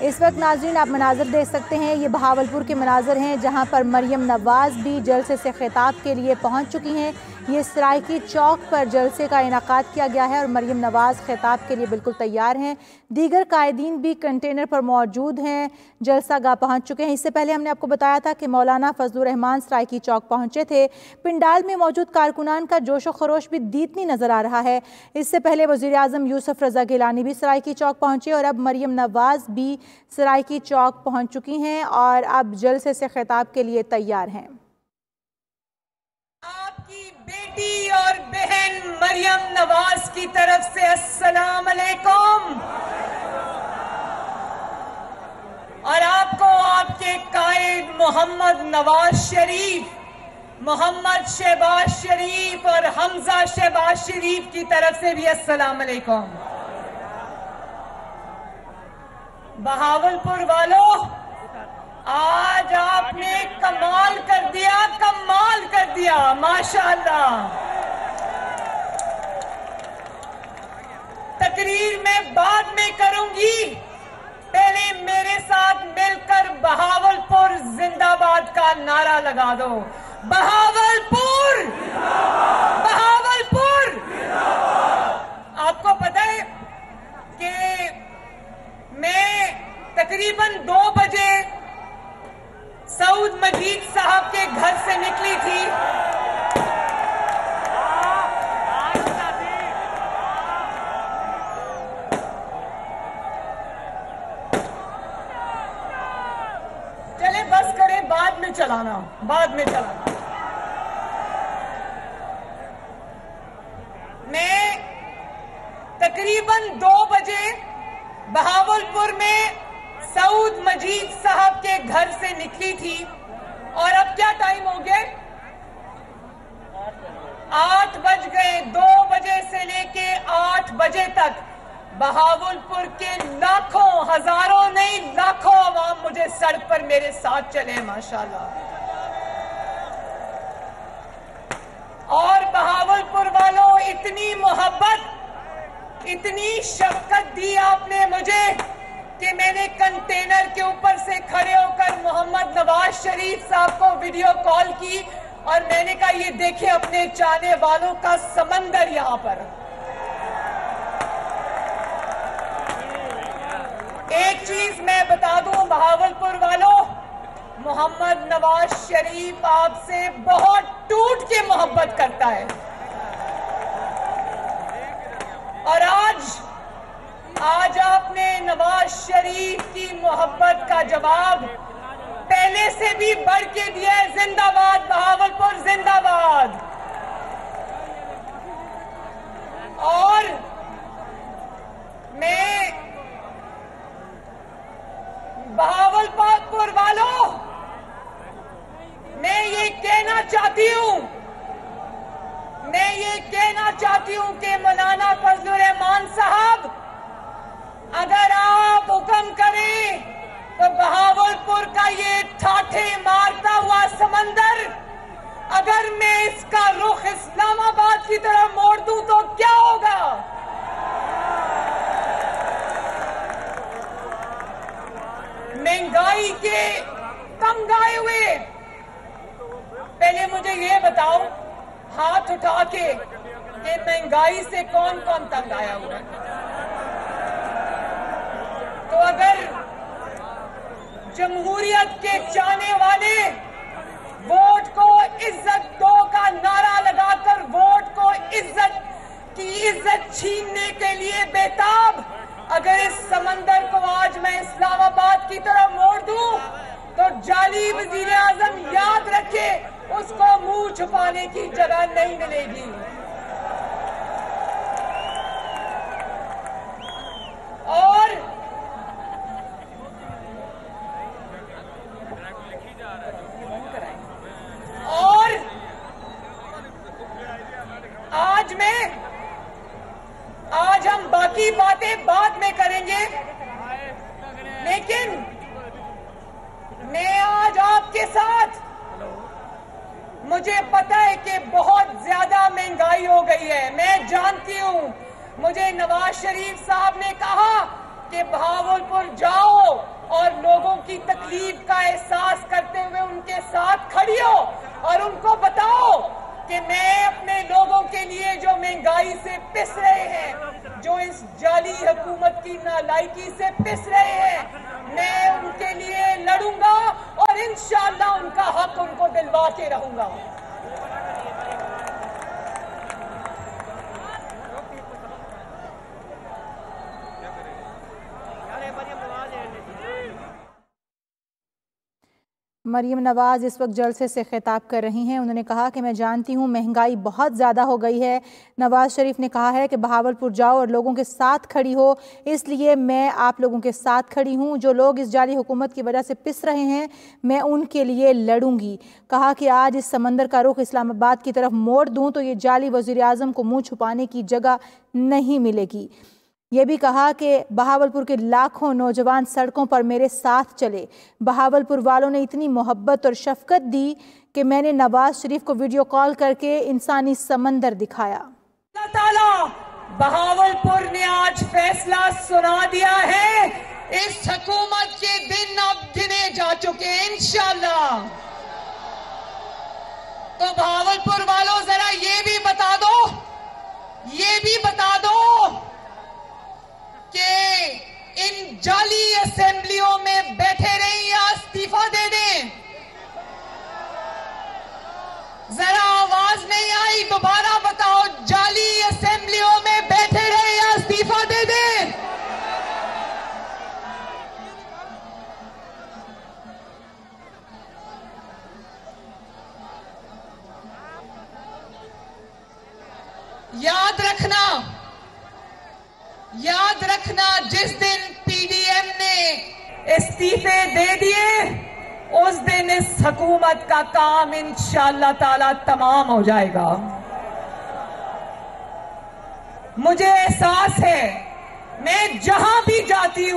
इस वक्त नाज़रीन आप मनाज़र देख सकते हैं, ये बहावलपुर के मनाज़र हैं जहां पर मरियम नवाज़ भी जलसे से खिताब के लिए पहुंच चुकी हैं। ये सराइकी चौक पर जलसे का इनाकाद किया गया है और मरियम नवाज़ खिताब के लिए बिल्कुल तैयार हैं। दीगर कायदीन भी कंटेनर पर मौजूद हैं, जलसा गाह पहुँच चुके हैं। इससे पहले हमने आपको बताया था कि मौलाना फजलुर रहमान सराइकी चौक पहुँचे थे। पिंडाल में मौजूद कारकुनान का जोशो खरोश भी दीतनी नज़र आ रहा है। इससे पहले वज़ीर आज़म यूसुफ रज़ा गिलानी भी सराइकी चौक पहुँचे और अब मरियम नवाज़ भी सराइकी चौक पहुँच चुकी हैं और अब जलसे से खिताब के लिए तैयार हैं। आपकी बेटी और बहन मरियम नवाज की तरफ से अस्सलाम अलैकुम। और आपको आपके कायद मोहम्मद नवाज शरीफ, मोहम्मद शहबाज शरीफ और हमजा शहबाज शरीफ की तरफ से भी अस्सलाम अलैकुम। बहावलपुर वालों, आज आपने कमाल कर दिया, कमाल कर दिया, माशाअल्लाह। तकरीर में बाद में करूंगी, पहले मेरे साथ मिलकर बहावलपुर जिंदाबाद का नारा लगा दो। बहावलपुर, बहावलपुर। आपको पता है कि मैं तकरीबन 2 बजे सऊद मजीद साहब के घर से निकली थी। चले बस करें, बाद में चलाना, बाद में चलाना। मैं तकरीबन 2 बजे बहावलपुर में सऊद मजीद साहब के घर से निकली थी और अब क्या टाइम हो गया? 8 बज गए। 2 बजे से लेके 8 बजे तक बहावलपुर के लाखों, हजारों नहीं लाखों अवाम मुझे सड़क पर मेरे साथ चले, माशाल्लाह। और बहावलपुर वालों, इतनी मोहब्बत, इतनी शफकत दी आपने मुझे कि मैंने कंटेनर के ऊपर से खड़े होकर मोहम्मद नवाज शरीफ साहब को वीडियो कॉल की और मैंने कहा, ये देखे अपने चाहने वालों का समंदर यहां पर। एक चीज मैं बता दूं बहावलपुर वालों, मोहम्मद नवाज शरीफ आपसे बहुत टूट के मोहब्बत करता है। और आज आपने नवाज शरीफ की मोहब्बत का जवाब पहले से भी बढ़ के दिया है। जिंदाबाद बहावलपुर, जिंदाबाद। और मैं बहावलपुर वालों, मैं ये कहना चाहती हूं, कि मौलाना फजलुर रहमान साहब, अगर आप हुक्म करें तो बहावलपुर का ये ठाठे मारता हुआ समंदर, अगर मैं इसका रुख इस्लामाबाद की तरफ मोड़ दूं तो क्या होगा? महंगाई के तंग आए हुए, पहले मुझे ये बताओ हाथ उठा के कि महंगाई से कौन कौन तंग आया हुआ है? तो अगर जमहूरियत के चाहने वाले वोट को इज्जत दो का नारा लगाकर वोट को इज्जत की इज्जत छीनने के लिए बेताब, अगर इस समंदर को आज मैं इस्लामाबाद की तरफ मोड़ दूं तो जाली वजीर आजम याद रखे, उसको मुंह छुपाने की जगह नहीं मिलेगी। और आज हम बाकी बातें बाद में करेंगे, लेकिन मैं आज आपके साथ, मुझे पता है कि बहुत ज्यादा महंगाई हो गई है, मैं जानती हूं, मुझे नवाज शरीफ साहब ने कहा कि भावलपुर जाओ और लोगों की तकलीफ का एहसास करते हुए उनके साथ खड़ी हो और उनको बताओ कि मैं अपने लोगों के लिए जो महंगाई से पिस रहे हैं, जो इस जाली हुकूमत की नालायकी से पिस रहे हैं, मैं उनके लिए लड़ूंगा और इंशाअल्लाह उनका हक उनको दिलवा के रहूंगा। मरियम नवाज इस वक्त जलसे से खिताब कर रही हैं। उन्होंने कहा कि मैं जानती हूँ महंगाई बहुत ज़्यादा हो गई है। नवाज शरीफ ने कहा है कि बहावलपुर जाओ और लोगों के साथ खड़ी हो, इसलिए मैं आप लोगों के साथ खड़ी हूँ। जो लोग इस जाली हुकूमत की वजह से पिस रहे हैं, मैं उनके लिए लड़ूंगी। कहा कि आज इस समंदर का रुख इस्लामाबाद की तरफ मोड़ दूँ तो ये जाली वज़ीर आज़म को मुँह छुपाने की जगह नहीं मिलेगी। ये भी कहा कि बहावलपुर के लाखों नौजवान सड़कों पर मेरे साथ चले। बहावलपुर वालों ने इतनी मोहब्बत और शफकत दी कि मैंने नवाज शरीफ को वीडियो कॉल करके इंसानी समंदर दिखाया। अल्लाह ताला बहावलपुर ने आज फैसला सुना दिया है। इस हुकूमत के दिन अब गिने जा चुके हैं इंशाअल्लाह। तो बहावलपुर वालों जरा ये भी बता दो कि इन जाली असेंबलियों में बैठे रहें या इस्तीफा दे दें। जरा आवाज नहीं आई, दोबारा बताओ, जाली असेंबलियों में बैठे रहें या इस्तीफा दे दें। याद रखना जिस दिन पीडीएम ने इस्तीफे दे दिए उस दिन इस हुकूमत का काम इंशाअल्लाह ताला तमाम हो जाएगा। मुझे एहसास है, मैं जहां भी जाती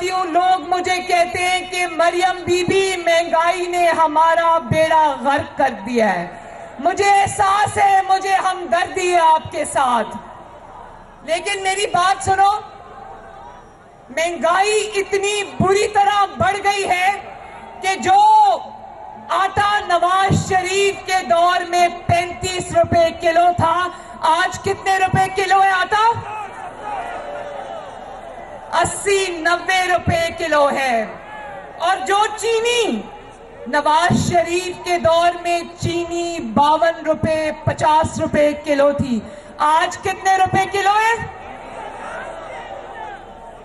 हूं लोग मुझे कहते हैं कि मरियम बीबी महंगाई ने हमारा बेड़ा गर्क कर दिया है। मुझे एहसास है, मुझे हमदर्दी है आपके साथ, लेकिन मेरी बात सुनो, महंगाई इतनी बुरी तरह बढ़ गई है कि जो आटा नवाज शरीफ के दौर में 35 रुपए किलो था, आज कितने रुपए किलो है आटा? 80-90 रुपए किलो है। और जो चीनी नवाज शरीफ के दौर में चीनी 52 रुपए 50 रुपए किलो थी, आज कितने रुपए किलो है?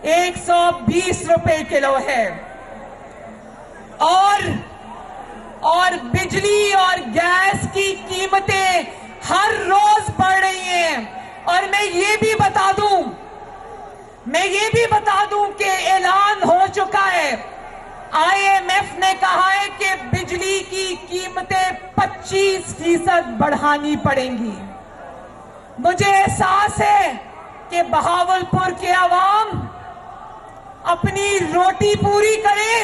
120 रुपए किलो है। और बिजली और गैस की कीमतें हर रोज बढ़ रही हैं। और मैं ये भी बता दूं कि ऐलान हो चुका है, IMF ने कहा है कि बिजली की कीमतें 25% बढ़ानी पड़ेंगी। मुझे एहसास है कि बहावलपुर के आवाम अपनी रोटी पूरी करे,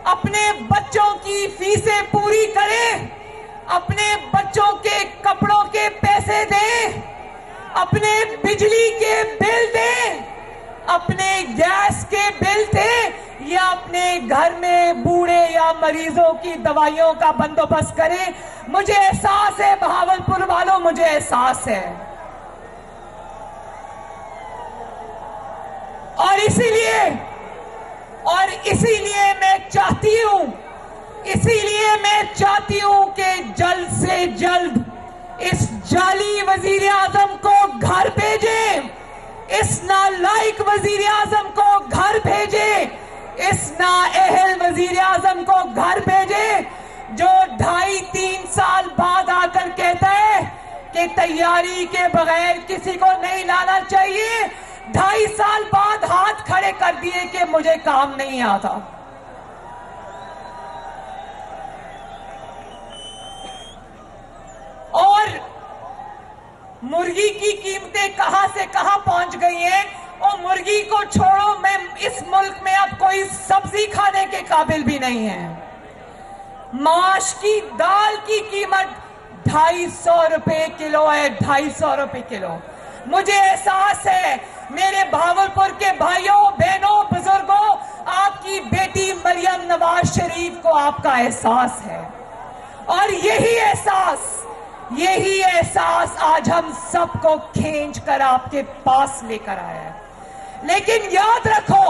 अपने बच्चों की फीसें पूरी करे, अपने बच्चों के कपड़ों के पैसे दे, अपने बिजली के बिल दे, अपने गैस के बिल दे, या अपने घर में बूढ़े या मरीजों की दवाइयों का बंदोबस्त करे। मुझे एहसास है बहावलपुर वालों, मुझे एहसास है। और इसीलिए मैं चाहती हूं कि जल्द से जल्द इस जाली वजीर आजम को घर भेजे, इस नालायक वजीर आजम को घर भेजे, इस नाअहल वजीर आजम को घर भेजे, जो 2.5-3 साल बाद आकर कहता है कि तैयारी के बगैर किसी को नहीं लाना चाहिए। 2.5 साल बाद हाथ खड़े कर दिए कि मुझे काम नहीं आता। और मुर्गी की कीमतें कहां से कहां पहुंच गई हैं। और मुर्गी को छोड़ो, मैं इस मुल्क में अब कोई सब्जी खाने के काबिल भी नहीं है। माश की दाल की कीमत 250 रुपए किलो है, 250 रुपए किलो। मुझे एहसास है मेरे भावलपुर के भाइयों बहनों बुजुर्गों, आपकी बेटी मरियम नवाज शरीफ को आपका एहसास है, और यही एहसास आज हम सबको खींच कर आपके पास लेकर आया है। लेकिन याद रखना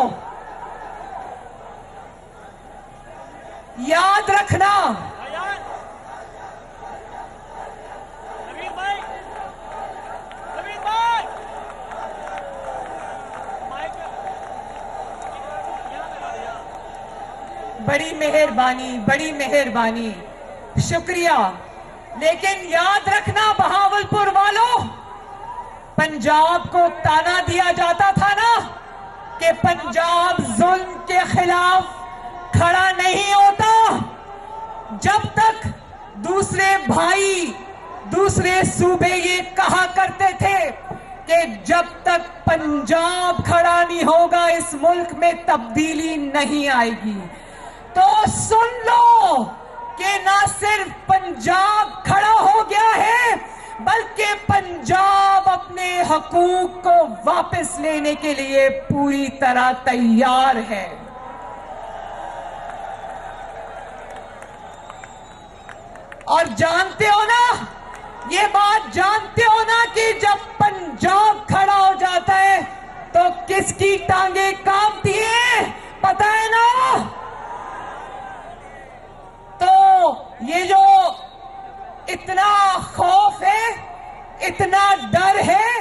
बड़ी मेहरबानी, शुक्रिया। लेकिन याद रखना बहावलपुर वालों, पंजाब को ताना दिया जाता था ना कि पंजाब जुल्म के खिलाफ खड़ा नहीं होता। जब तक दूसरे भाई दूसरे सूबे ये कहा करते थे कि जब तक पंजाब खड़ा नहीं होगा इस मुल्क में तब्दीली नहीं आएगी, तो सुन लो कि ना सिर्फ पंजाब खड़ा हो गया है, बल्कि पंजाब अपने हकूक को वापस लेने के लिए पूरी तरह तैयार है। और जानते हो ना, ये बात जानते हो ना कि जब पंजाब खड़ा हो जाता है तो किसकी टांगे कांपती हैं, पता है ना? तो ये जो इतना खौफ है, इतना डर है,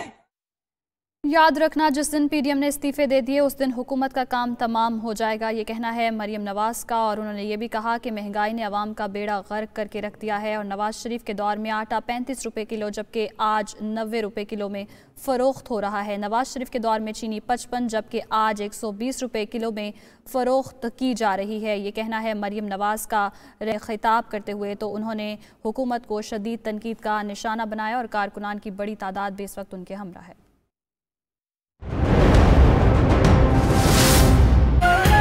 याद रखना जिस दिन पीडीएम ने इस्तीफे दे दिए उस दिन हुकूमत का काम तमाम हो जाएगा, ये कहना है मरियम नवाज का। और उन्होंने ये भी कहा कि महंगाई ने अवाम का बेड़ा गर्क करके रख दिया है और नवाज शरीफ के दौर में आटा 35 रुपए किलो जबकि आज 90 रुपए किलो में फ़रोख्त हो रहा है। नवाज शरीफ के दौर में चीनी 55 जबकि आज 120 रुपए किलो में फ़रोख्त की जा रही है, ये कहना है मरियम नवाज का। खिताब करते हुए तो उन्होंने हुकूमत को शदीद तनकीद का निशाना बनाया और कारकुनान की बड़ी तादाद भी इस वक्त उनके हमरा है।